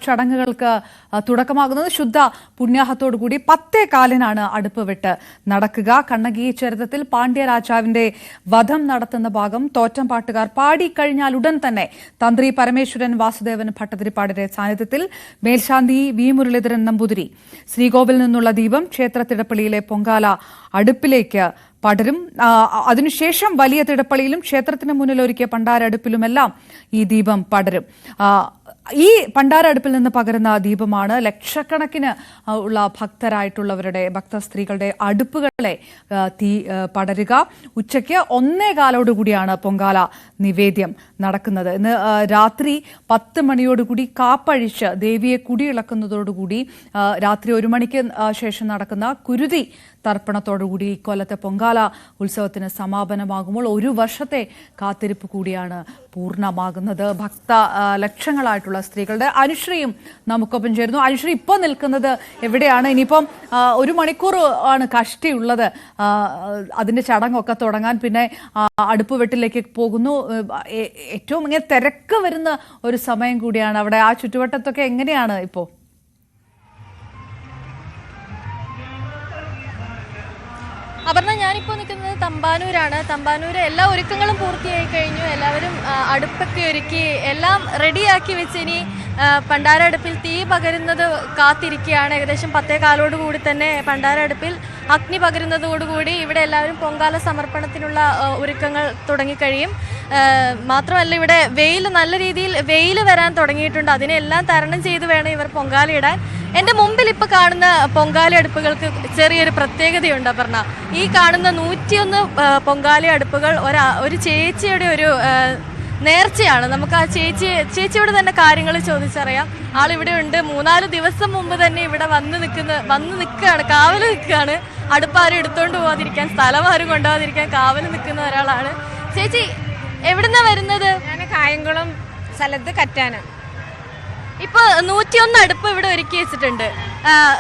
ചടങ്ങുകൾക്ക് തുടക്കമാകുന്നത് ശുദ്ധ പുണ്യാഹത്തോടുകൂടി 10:15 അടുപ്പ് വെട്ട് നടക്കുക. കണ്ണകി ചരിത്രത്തിൽ പാണ്ഡ്യരാജാവിന്റെ വധം നടത്തുന്ന ഭാഗം തോറ്റംപാട്ടുകാർ പാടിക്കഴിഞ്ഞാൽ ഉടൻ തന്നെ തന്ത്രി പരമേശ്വരൻ വാസുദേവൻ ഭട്ടതിരിപ്പാടിന്റെ സാന്നിധ്യത്തിൽ മേൽശാന്തി വി മുരളീധരൻ നമ്പൂതിരി ശ്രീകോവിൽ നിന്നുള്ള ദീപം ക്ഷേത്ര തിടപ്പള്ളിയിലെ പൊങ്കാല അടുപ്പിലേക്ക് പടരും. അതിനുശേഷം വലിയ തിടപ്പള്ളിയിലും ക്ഷേത്രത്തിന് മുന്നിൽ ഒരുക്കിയ പണ്ടാര അടുപ്പിലുമെല്ലാം ഈ ദീപം പടരും. ഈ പണ്ടാര അടുപ്പിൽ നിന്ന് പകരുന്ന ദീപമാണ് ലക്ഷക്കണക്കിന് ഉള്ള ഭക്തരായിട്ടുള്ളവരുടെ ഭക്ത സ്ത്രീകളുടെ അടുപ്പുകളെ തീ പടരുക. ഉച്ചയ്ക്ക് 1:15 പൊങ്കാല നിവേദ്യം നടക്കുന്നത്. ഇന്ന് രാത്രി 10 മണിയോടുകൂടി കാപ്പഴിച്ച് ദേവിയെ കുടിയിളക്കുന്നതോടുകൂടി രാത്രി 1 മണിക്ക് ശേഷം നടക്കുന്ന കുരുതി തർപ്പണത്തോടുകൂടി ഇക്കൊല്ലത്തെ പൊങ്കാല ഉത്സവത്തിന് സമാപനമാകുമ്പോൾ 1 വർഷത്തെ കാത്തിരിപ്പ് കൂടിയാണ് പൂർണ്ണമാകുന്നത്. ഭക്ത ലക്ഷങ്ങളായിട്ടുള്ള സ്ത്രീകളുടെ അനുശ്രീയും നമുക്കൊപ്പം ചേരുന്നു. അനുശ്രീ ഇപ്പോൾ നിൽക്കുന്നത് എവിടെയാണ്? ഇനിയിപ്പം 1 മണിക്കൂർ ആണ് കഷ്ടിയുള്ളത് അതിന്റെ ചടങ്ങൊക്കെ തുടങ്ങാൻ. പിന്നെ അടുപ്പ് വെട്ടിലേക്ക് പോകുന്നു. ഏറ്റവും ഇങ്ങനെ തിരക്ക് വരുന്ന ഒരു സമയം കൂടിയാണ്. അവിടെ ആ ചുറ്റുവട്ടത്തൊക്കെ എങ്ങനെയാണ് ഇപ്പോൾ? അപർണ, ഞാനിപ്പോൾ നിൽക്കുന്നത് തമ്പാനൂരാണ്. തമ്പാനൂര് എല്ലാ ഒരുക്കങ്ങളും പൂർത്തിയായി കഴിഞ്ഞു. എല്ലാവരും അടുപ്പൊക്കെ ഒരുക്കി എല്ലാം റെഡിയാക്കി വെച്ച് ഇനി പണ്ടാര അടുപ്പിൽ തീ പകരുന്നത് കാത്തിരിക്കുകയാണ്. ഏകദേശം 10:15 തന്നെ പണ്ടാര അടുപ്പിൽ അഗ്നി പകരുന്നതോടുകൂടി ഇവിടെ എല്ലാവരും പൊങ്കാല സമർപ്പണത്തിനുള്ള ഒരുക്കങ്ങൾ തുടങ്ങിക്കഴിയും. മാത്രമല്ല, ഇവിടെ നല്ല രീതിയിൽ വെയിൽ വരാൻ തുടങ്ങിയിട്ടുണ്ട്. അതിനെല്ലാം തരണം ചെയ്ത് വേണം ഇവർ പൊങ്കാല ഇടാൻ. എൻ്റെ മുമ്പിൽ ഇപ്പോൾ കാണുന്ന പൊങ്കാല അടുപ്പുകൾക്ക് ചെറിയൊരു പ്രത്യേകതയുണ്ട് അപർണ. ഈ കാണുന്ന 101 പൊങ്കാല അടുപ്പുകൾ ഒരു ചേച്ചിയുടെ ഒരു നേർച്ചയാണ്. നമുക്ക് ആ ചേച്ചിയോട് തന്നെ കാര്യങ്ങൾ ചോദിച്ചറിയാം. ആളിവിടെ ഉണ്ട്. 3-4 ദിവസം മുമ്പ് തന്നെ ഇവിടെ വന്ന് നിൽക്കുകയാണ്, കാവൽ നിൽക്കുകയാണ്. അടുപ്പാരും എടുത്തോണ്ട് പോകാതിരിക്കാൻ, സ്ഥലം ആരും കൊണ്ടുപോകാതിരിക്കാൻ കാവൽ നിൽക്കുന്ന ഒരാളാണ്. ചേച്ചി എവിടുന്നാ വരുന്നത്? ഞാൻ കായംകുളം സ്ഥലത്ത് കറ്റാനം. ഇപ്പൊ 101 അടുപ്പ് ഇവിടെ ഒരുക്കി വെച്ചിട്ടുണ്ട്.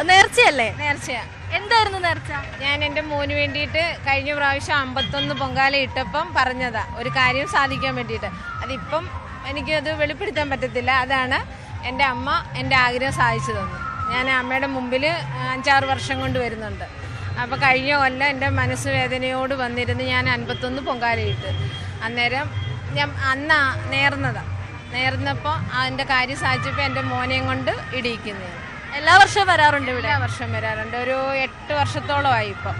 നേർച്ചയല്ലേ? നേർച്ചയാ. എന്തായിരുന്നു നേർച്ച? ഞാൻ എൻ്റെ മോന് വേണ്ടിയിട്ട് കഴിഞ്ഞ പ്രാവശ്യം 51 പൊങ്കാല ഇട്ടപ്പം പറഞ്ഞതാ ഒരു കാര്യം സാധിക്കാൻ വേണ്ടിയിട്ട്. അതിപ്പം എനിക്കത് വെളിപ്പെടുത്താൻ പറ്റത്തില്ല. അതാണ് എൻ്റെ അമ്മ എൻ്റെ ആഗ്രഹം സാധിച്ചു തന്നു. ഞാൻ അമ്മയുടെ മുമ്പിൽ 5-6 വർഷം കൊണ്ട് വരുന്നുണ്ട്. അപ്പോൾ കഴിഞ്ഞ കൊല്ലം എൻ്റെ മനസ്സ് വേദനയോട് വന്നിരുന്ന് ഞാൻ 51 പൊങ്കാല ഇട്ട്. അന്നേരം ഞാൻ നേർന്നപ്പോൾ അതിൻ്റെ കാര്യം സാധിച്ചപ്പോൾ എൻ്റെ മോനെയും കൊണ്ട് ഇടിയിക്കുന്നത്. എല്ലാ വർഷവും വരാറുണ്ട് ഇവിടെ? എല്ലാ വർഷം വരാറുണ്ട്. ഒരു 8 വർഷത്തോളമായി ഇപ്പം.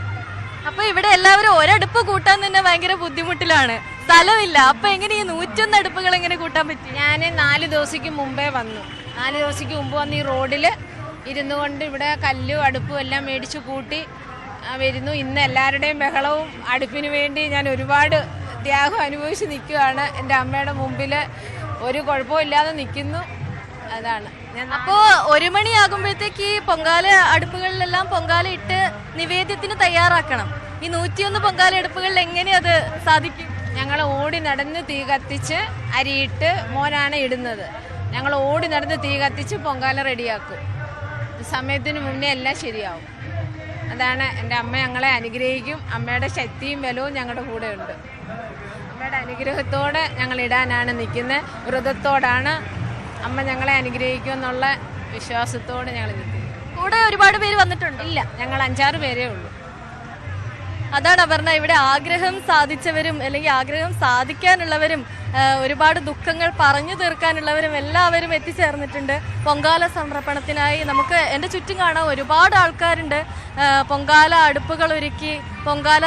അപ്പൊ ഇവിടെ എല്ലാവരും ഒരടുപ്പ് കൂട്ടാൻ തന്നെ ഭയങ്കര ബുദ്ധിമുട്ടിലാണ്, സ്ഥലമില്ല. അപ്പൊ എങ്ങനെ ഈ 101 അടുപ്പുകൾ എങ്ങനെ കൂട്ടാൻ പറ്റി? ഞാൻ 4 ദിവസത്തേക്ക് മുമ്പേ വന്നു. 4 ദിവസത്തേക്ക് മുമ്പ് വന്ന് ഈ റോഡിൽ ഇരുന്നു കൊണ്ട് ഇവിടെ കല്ലും അടുപ്പും എല്ലാം മേടിച്ച് കൂട്ടി വരുന്നു. ഇന്ന് എല്ലാവരുടെയും ബഹളവും അടുപ്പിന് വേണ്ടി ഞാൻ ഒരുപാട് ത്യാഗം അനുഭവിച്ച് നിൽക്കുകയാണ്. എൻ്റെ അമ്മയുടെ മുമ്പിൽ ഒരു കുഴപ്പമില്ലാതെ നിൽക്കുന്നു. അതാണ് ഞാൻ. അപ്പോൾ 1 മണിയാകുമ്പോഴത്തേക്ക് ഈ പൊങ്കാല അടുപ്പുകളിലെല്ലാം പൊങ്കാല ഇട്ട് നിവേദ്യത്തിന് തയ്യാറാക്കണം. ഈ 101 പൊങ്കാല അടുപ്പുകളിൽ എങ്ങനെ അത് സാധിക്കും? ഞങ്ങൾ ഓടി നടന്ന് തീ കത്തിച്ച് അരിയിട്ട് മോനാണ് ഇടുന്നത്. ഞങ്ങൾ ഓടി നടന്ന് തീ കത്തിച്ച് പൊങ്കാല റെഡിയാക്കും. സമയത്തിന് മുന്നേ എല്ലാം ശരിയാവും. അതാണ് എൻ്റെ അമ്മ ഞങ്ങളെ അനുഗ്രഹിക്കും. അമ്മയുടെ ശക്തിയും ബലവും ഞങ്ങളുടെ കൂടെ ഉണ്ട്. അമ്മയുടെ അനുഗ്രഹത്തോടെ ഞങ്ങൾ ഇടാനാണ് നിൽക്കുന്നത്. വ്രതത്തോടാണ് അമ്മ ഞങ്ങളെ അനുഗ്രഹിക്കും എന്നുള്ള വിശ്വാസത്തോടെ ഞങ്ങൾ നിൽക്കുന്നു. കൂടെ ഒരുപാട് പേര് വന്നിട്ടുണ്ട്? ഇല്ല, ഞങ്ങൾ 5-6 പേരേ ഉള്ളൂ. അതാണ് അപർണ, ഇവിടെ ആഗ്രഹം സാധിച്ചവരും അല്ലെങ്കിൽ ആഗ്രഹം സാധിക്കാനുള്ളവരും ഒരുപാട് ദുഃഖങ്ങൾ പറഞ്ഞു തീർക്കാനുള്ളവരും എല്ലാവരും എത്തിച്ചേർന്നിട്ടുണ്ട് പൊങ്കാല സമർപ്പണത്തിനായി. നമുക്ക് എൻ്റെ ചുറ്റും കാണാൻ ഒരുപാട് ആൾക്കാരുണ്ട്. പൊങ്കാല അടുപ്പുകൾ ഒരുക്കി പൊങ്കാല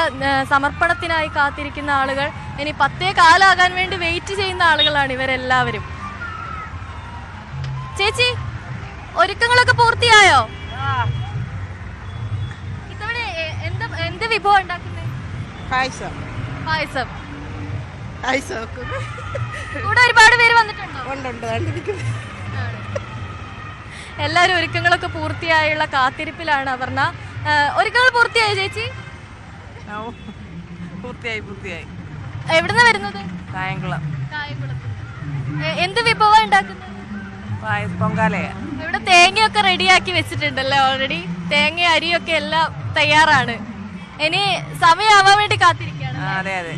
സമർപ്പണത്തിനായി കാത്തിരിക്കുന്ന ആളുകൾ. ഇനി 10:15 വേണ്ടി വെയിറ്റ് ചെയ്യുന്ന ആളുകളാണ് ഇവരെല്ലാവരും. ചേച്ചി, ഒരുക്കങ്ങളൊക്കെ പൂർത്തിയായോ? ഇത്തവണ എന്ത് വിഭവം ഉണ്ടാക്കുന്നത്? പായസം. കൂടെ ഒരുപാട് പേര് വന്നിട്ടുണ്ടോ? എല്ലാരും ഒരുക്കങ്ങളൊക്കെ പൂർത്തിയായുള്ള കാത്തിരിപ്പിലാണ് അപർണ. ഒരുക്കങ്ങൾ പൂർത്തിയായോ ചേച്ചി? പൂർത്തിയായി. എവിടുന്നാ വരുന്നത്? കായംകുളം. എന്ത് വിഭവം ഉണ്ടാക്കുന്നത്? പൊങ്കാലയാ. ഇവിടെ തേങ്ങയൊക്കെ റെഡിയാക്കി വെച്ചിട്ടുണ്ടല്ലോ ഓൾറെഡി. തേങ്ങ അരിയൊക്കെ എല്ലാം തയ്യാറാണ്. ഇനി സമയമാവാൻ വേണ്ടി കാത്തിരിക്കുകയാണ്. അതെ.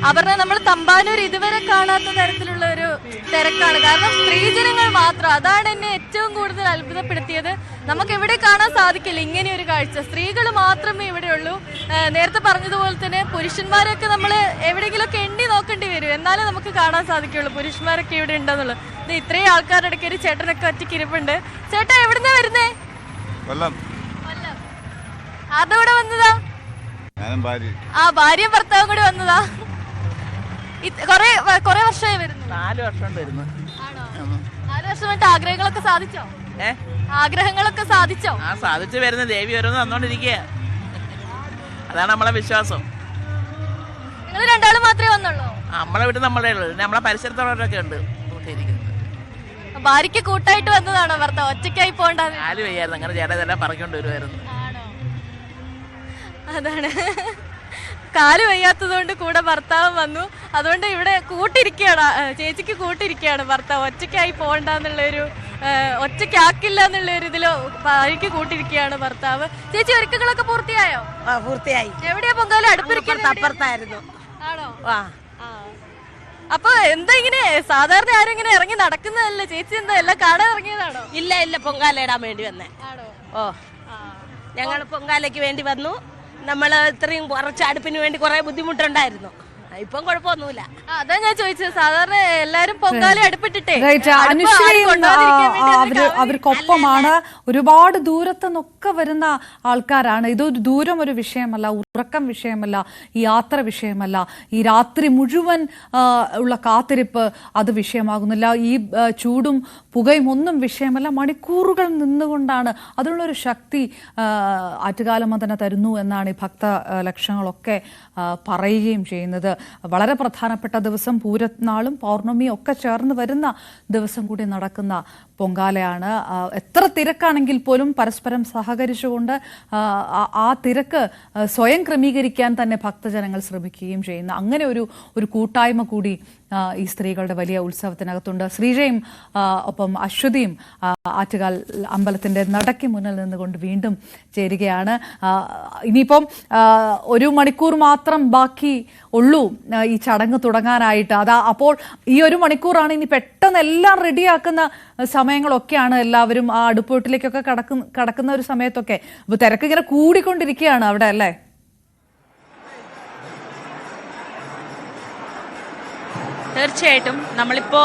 അപർണ, നമ്മൾ തമ്പാനൂർ ഇതുവരെ കാണാത്ത തരത്തിലുള്ള ഒരു തിരക്കാണ്. കാരണം സ്ത്രീജനങ്ങൾ മാത്രം, അതാണ് എന്നെ ഏറ്റവും കൂടുതൽ അത്ഭുതപ്പെടുത്തിയത്. നമുക്ക് എവിടെ കാണാൻ സാധിക്കില്ല ഇങ്ങനെ ഒരു കാഴ്ച. സ്ത്രീകൾ മാത്രമേ ഇവിടെ ഉള്ളൂ. നേരത്തെ പറഞ്ഞതുപോലെ തന്നെ പുരുഷന്മാരൊക്കെ നമ്മൾ എവിടെയെങ്കിലുമൊക്കെ എണ്ണി നോക്കേണ്ടി വരും, എന്നാലേ നമുക്ക് കാണാൻ സാധിക്കുള്ളൂ പുരുഷന്മാരൊക്കെ ഇവിടെ ഉണ്ടെന്നുള്ളത്. ഇത് ഇത്രയും ആൾക്കാരുടെ ഇടയ്ക്ക് ഒരു ചേട്ടനൊക്കെ ഒറ്റയ്ക്ക് ഇരിപ്പുണ്ട്. ചേട്ടാ, എവിടുന്നാ വരുന്നേ? ആരുടെ കൂടെ വന്നതാ? ഭാര്യയും ഭർത്താവും കൂടി വന്നതാ. കൊറേ വർഷമായി വരുന്നു? 4 വർഷം വരുന്നു. ആണോ? 4 വർഷമായിട്ട് ആഗ്രഹങ്ങളൊക്കെ സാധിച്ചോ? ആഗ്രഹങ്ങളൊക്കെ സാധിച്ചോ? സാധിച്ചു വരുന്ന ദേവി ഓരോന്ന് തന്നോണ്ടിരിക്കുക. അതാണ് നമ്മളെ വിശ്വാസം. നിങ്ങൾ രണ്ടാളും മാത്രമേ വന്നുള്ളൂ? നമ്മളെ വീട്ടിൽ നമ്മളെ ഉള്ളു, നമ്മളെ പരിസരത്തുള്ളവരൊക്കെ ഉണ്ട്. ഭാര്യയ്ക്ക് കൂട്ടായിട്ട് വന്നതാണോ ഭർത്താവ്? ഒറ്റയ്ക്കായി പോകണ്ട? ആല് വയ്യായിരുന്നു, അങ്ങനെ ചേട്ടാ ഇതെല്ലാം പറഞ്ഞുകൊണ്ട് വരുമായിരുന്നു. അതാണ്, കാല് വയ്യാത്തത് കൊണ്ട് കൂടെ ഭർത്താവ് വന്നു. അതുകൊണ്ട് ഇവിടെ കൂട്ടിരിക്കുകയാണ്, ചേച്ചിക്ക് കൂട്ടിരിക്കുകയാണ് ഭർത്താവ്. ഒറ്റയ്ക്കായി പോകണ്ടെന്നുള്ളൊരു, ഒറ്റയ്ക്കാക്കില്ല എന്നുള്ള ഒരു ഇതില് ഭാര്യയ്ക്ക് കൂട്ടിരിക്കുകയാണ് ഭർത്താവ്. ചേച്ചി, ഒരുക്കങ്ങളൊക്കെ പൂർത്തിയായോ? പൂർത്തിയായി. എവിടെയാ പൊങ്കാല? അടുപ്പിരിക്കുന്നത് അപ്പുറത്തായിരുന്നു. ആണോ? അപ്പൊ എന്താ ഇങ്ങനെ സാധാരണ ആരും ഇങ്ങനെ ഇറങ്ങി നടക്കുന്നതല്ലേ? ചേച്ചി എന്താ എല്ലാം കാണാൻ ഇറങ്ങിയതാണോ? ഇല്ല, പൊങ്കാല ഇടാൻ വേണ്ടി വന്നേ. ആണോ? ഓ, ഞങ്ങൾ പൊങ്കാലയ്ക്ക് വേണ്ടി വന്നു. നമ്മൾ ഇത്രയും കുറച്ച് അടുപ്പിന് വേണ്ടി കുറെ ബുദ്ധിമുട്ടുണ്ടായിരുന്നു. ഇപ്പം കുഴപ്പമൊന്നുമില്ല. അതാ ഞാൻ ചോദിച്ചത്. സാധാരണ എല്ലാരും പൊങ്കാല അടുപ്പിട്ടിട്ടേ അവർക്കൊപ്പമാണ്. ഒരുപാട് ദൂരത്തു നിന്നൊക്കെ വരുന്ന ആൾക്കാരാണ്. ഇതൊരു ദൂരം ഒരു വിഷയമല്ല, ഉറക്കം വിഷയമല്ല, ഈ യാത്ര വിഷയമല്ല, ഈ രാത്രി മുഴുവൻ ഉള്ള കാത്തിരിപ്പ് അത് വിഷയമാകുന്നില്ല. ഈ ചൂടും പുകയും ഒന്നും വിഷയമല്ല. മണിക്കൂറുകൾ നിന്നുകൊണ്ടാണ് അതിനുള്ളൊരു ശക്തി ആറ്റുകാലമ്മ തന്നെ തരുന്നു എന്നാണ് ഈ ഭക്ത ലക്ഷങ്ങളൊക്കെ പറയുകയും ചെയ്യുന്നത്. വളരെ പ്രധാനപ്പെട്ട ദിവസം, പൂരനാളും പൗർണമിയും ഒക്കെ ചേർന്ന് വരുന്ന ദിവസം കൂടി നടക്കുന്ന പൊങ്കാലയാണ്. എത്ര തിരക്കാണെങ്കിൽ പോലും പരസ്പരം സഹകരിച്ചുകൊണ്ട് ആ തിരക്ക് സ്വയം ക്രമീകരിക്കാൻ തന്നെ ഭക്തജനങ്ങൾ ശ്രമിക്കുകയും ചെയ്യുന്ന അങ്ങനെ ഒരു കൂട്ടായ്മ കൂടി ഈ സ്ത്രീകളുടെ വലിയ ഉത്സവത്തിനകത്തുണ്ട്. ശ്രീജയും ഒപ്പം അശ്വതിയും ആറ്റുകാൽ അമ്പലത്തിന്റെ നടയ്ക്ക് മുന്നിൽ നിന്നുകൊണ്ട് വീണ്ടും ചേരുകയാണ്. ഇനിയിപ്പം 1 മണിക്കൂർ മാത്രം ബാക്കി ഉള്ളൂ ഈ ചടങ്ങ് തുടങ്ങാനായിട്ട്. അപ്പോൾ ഈ 1 മണിക്കൂറാണ് ഇനി പെട്ടെന്ന് എല്ലാം റെഡിയാക്കുന്ന സമയങ്ങളൊക്കെയാണ്. എല്ലാവരും ആ അടുപ്പൂട്ടിലേക്കൊക്കെ കടക്കുന്ന ഒരു സമയത്തൊക്കെ അപ്പൊ തിരക്ക് ഇങ്ങനെ കൂടിക്കൊണ്ടിരിക്കുകയാണ് അവിടെ, അല്ലേ? തീർച്ചയായിട്ടും നമ്മളിപ്പോ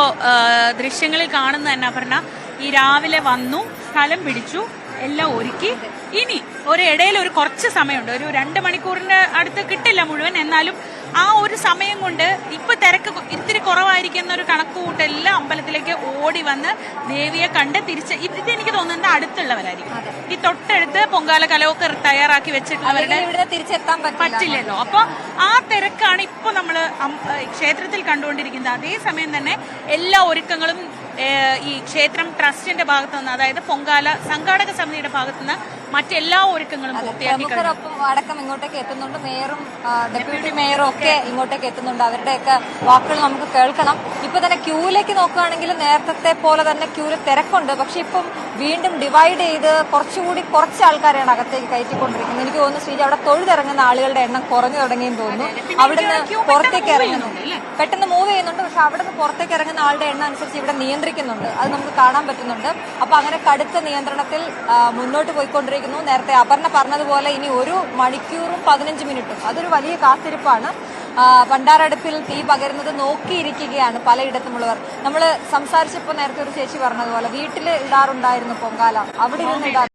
ദൃശ്യങ്ങളിൽ കാണുന്ന തന്നെ പറഞ്ഞാൽ ഈ രാവിലെ വന്നു, സ്ഥലം പിടിച്ചു, എല്ലാം ഒരുക്കി. ഇനി ഇടയിൽ ഒരു കുറച്ച് സമയമുണ്ട്, ഒരു 2 മണിക്കൂറിന്റെ അടുത്ത് കിട്ടില്ല മുഴുവൻ. എന്നാലും ആ ഒരു സമയം കൊണ്ട് ഇപ്പൊ തിരക്ക് ഇത്തിരി കുറവായിരിക്കുന്ന ഒരു കണക്കുകൂട്ടെല്ലാം അമ്പലത്തിലേക്ക് ഓടി വന്ന് ദേവിയെ കണ്ട് തിരിച്ച് ഇതെനിക്ക് തോന്നുന്നത് അടുത്തുള്ളവരായിരിക്കും. ഈ തൊട്ടടുത്ത് പൊങ്കാല കലമൊക്കെ തയ്യാറാക്കി വെച്ചിട്ടുള്ളവരുടെ പറ്റില്ലല്ലോ. അപ്പൊ ആ തിരക്കാണ് ഇപ്പൊ നമ്മള് ക്ഷേത്രത്തിൽ കണ്ടുകൊണ്ടിരിക്കുന്നത്. അതേസമയം തന്നെ എല്ലാ ഒരുക്കങ്ങളും ഈ ക്ഷേത്രം ട്രസ്റ്റിന്റെ ഭാഗത്തു നിന്ന്, അതായത് പൊങ്കാല സംഘാടക സമിതിയുടെ ഭാഗത്തു നിന്ന് മറ്റെല്ലാ ഒരുക്കങ്ങളും പൂർത്തിയാക്കി അടക്കം ഇങ്ങോട്ടേക്ക് എത്തുന്നുണ്ട്. മേയറും ഡെപ്യൂട്ടി മേയറും ഒക്കെ ഇങ്ങോട്ടേക്ക് എത്തുന്നുണ്ട്. അവരുടെയൊക്കെ വാക്കുകൾ നമുക്ക് കേൾക്കണം. ഇപ്പൊ തന്നെ ക്യൂവിലേക്ക് നോക്കുകയാണെങ്കിൽ നേരത്തെ പോലെ തന്നെ ക്യൂവിൽ തിരക്കുണ്ട്. പക്ഷെ ഇപ്പം വീണ്ടും ഡിവൈഡ് ചെയ്ത് കുറച്ച് ആൾക്കാരെയാണ് അകത്തേക്ക് കയറ്റിക്കൊണ്ടിരിക്കുന്നത്. എനിക്ക് തോന്നുന്നു ശ്രീജ, അവിടെ തൊഴുതിറങ്ങുന്ന ആളുകളുടെ എണ്ണം കുറഞ്ഞു തുടങ്ങിയെന്ന് തോന്നുന്നു. അവിടുന്ന് പുറത്തേക്ക് ഇറങ്ങുന്നുണ്ട്, പെട്ടെന്ന് മൂവ് ചെയ്യുന്നുണ്ട്. പക്ഷെ അവിടുന്ന് പുറത്തേക്ക് ഇറങ്ങുന്ന ആളുടെ എണ്ണം അനുസരിച്ച് ഇവിടെ നിയന്ത്രിക്കുന്നുണ്ട്. അത് നമുക്ക് കാണാൻ പറ്റുന്നുണ്ട്. അപ്പൊ അങ്ങനെ കടുത്ത നിയന്ത്രണത്തിൽ മുന്നോട്ട് പോയിക്കൊണ്ടിരിക്കുന്നു. നേരത്തെ അപർണ പറഞ്ഞതുപോലെ ഇനി 1 മണിക്കൂറും 15 മിനിറ്റും അതൊരു വലിയ കാത്തിരിപ്പാണ്. പണ്ടാരടുപ്പിൽ തീ പകരുന്നത് നോക്കിയിരിക്കുകയാണ് പലയിടത്തുമുള്ളവർ. നമ്മൾ സംസാരിച്ചപ്പോൾ നേരത്തെ ഒരു ചേച്ചി പറഞ്ഞതുപോലെ വീട്ടിൽ ഇടാറുണ്ടായിരുന്നു പൊങ്കാല, അവിടെ ഇരുന്ന്